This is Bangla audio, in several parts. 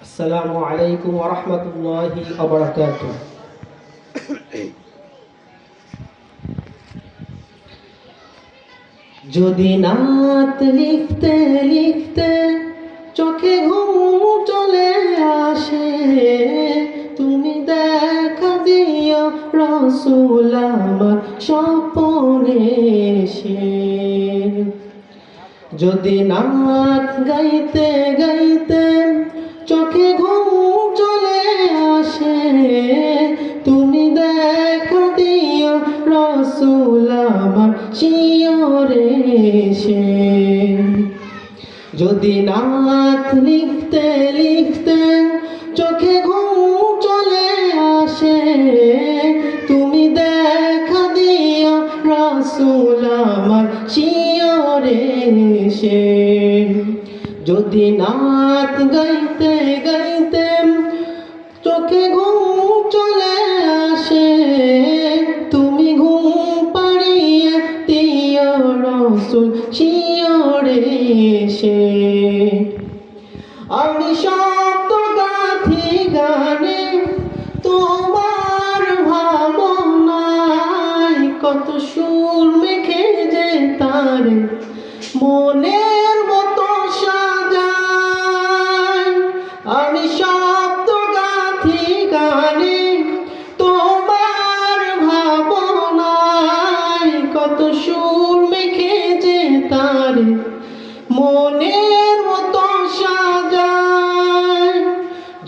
আসসালামু আলাইকুম ওয়া রাহমাতুল্লাহি ওয়া বারাকাতুহু। যদি নাত লিখতে লিখতে চোখে ঘুম চলে আসে, তুমি দেখা দিও রাসূল আমার স্বপ্নে এসে। যদি নাত গাইতে গাইতে চোখে ঘুম চলে আসে, তুমি দেখা দিও রাসূল আমার শিয়রে এসে। যদি নাত লিখতে লিখতে চোখে ঘুম চলে আসে, তুমি দেখা দিও রাসূল আমার শিয়রে এসে। যদি নাত গাইতে গাইতে চোখে ঘুম চলে আসে, তুমি ঘুম পাড়িয়ে দিও রাসূল শিয়রে এসে। আমি শব্দ গাঁথি গানে তোমার ভাবনায়, কত সুর মেখে যে তার মনের মতো সাজায়। আমি শব্দ গাঁথি গানে তোমার ভাবনায়, কত সুর মেখে যে তার মনের মতো সাজায়।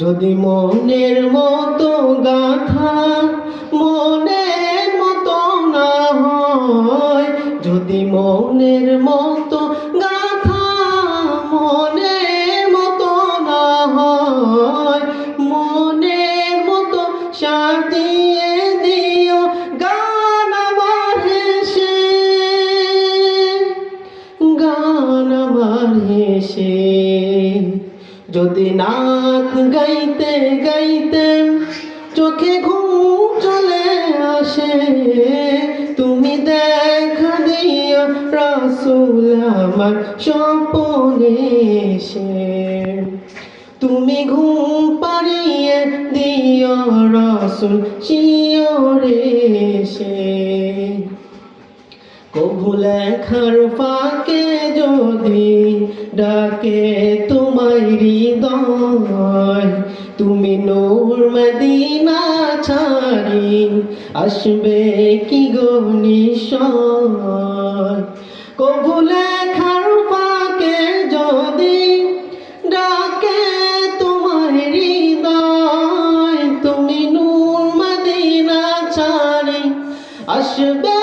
যদি মনের মতো গাথা মনের মতো না হয়, যদি মনের মতো গাথা মনের মতো না হয়, মনের মতো সাজিয়ে দিও গান আমার হেসে, গান আমার হেসে। যদি নাত গাইতে গাইতে চোখে ঘুম চলে আসে, তুমি দেখা দিও রাসূল আমার স্বপ্নে এসে। তুমি ঘুম পাড়িয়ে দিও রাসূল শিয়রে এসে। কভু লেখার ফাঁকে যদি ডাকে তোমায় হৃদয়, তুমি নূর মদিনা ছাড়ি আসবে কি গো নিশয়। কভু লেখার ফাঁকে যদি ডাকে তোমায় হৃদয়, তুমি নূর মদিনা ছাড়ি আসবে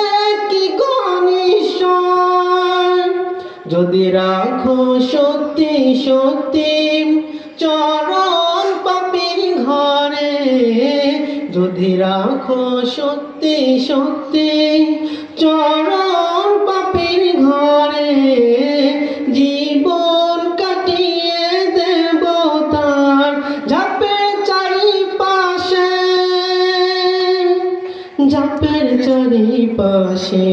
কি গো নিশয়। যদি রাখো সত্যি সত্যি চরণ পাপীর ঘরে, যদি রাখো সত্যি সত্যি চরণ পাপীর ঘরে, জীবন কাটিয়ে দেব তার ঝাপের চারিপাশে, ঝাপের চারিপাশে।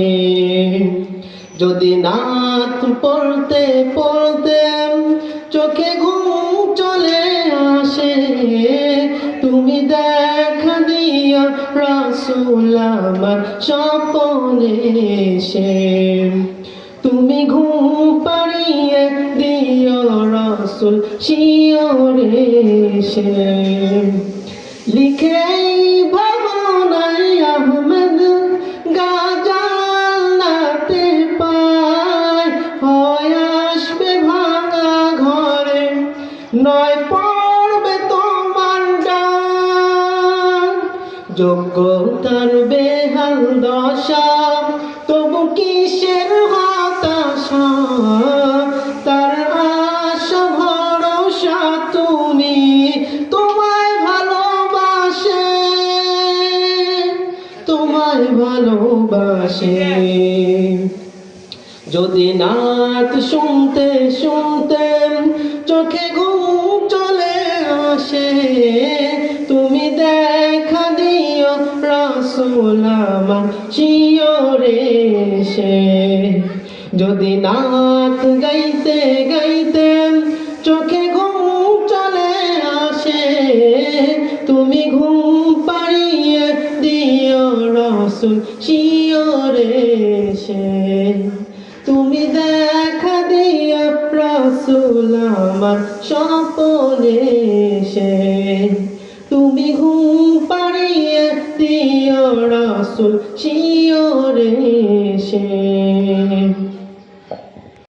যদি নাত পড়তে পড়তে চোখে ঘুম চলে আসে, তুমি দেখা দিও রাসূল আমার স্বপ্নে এসে। তুমি ঘুম পাড়িয়ে দিও রাসূল শিয়রে এসে। লিখে ভাবনায় আহমেদ গাজাল নাতে পায়, হয় আসবে ভাঙা ঘরে নয় পড়বে তোমার ডাক। যোগ্যতার বেহাল দশা তবু কিসের হতাশা, তার আশা ভরসা তুমি তোমায় ভালোবাসে, তোমায় ভালোবাসে। যদি নাত শুনতে শুনতে চোখে ঘুম চলে আসে, তুমি দেখা দিও রাসূল আমার শিয়রে এসে। যদি নাত গাইতে গাইতে রাসূল শিয়রে সে তুমি দেখা দিও রাসূল আমার স্বপনে সে তুমি ঘুম পাড়িয়ে দিও রাসূল শিয়রে সে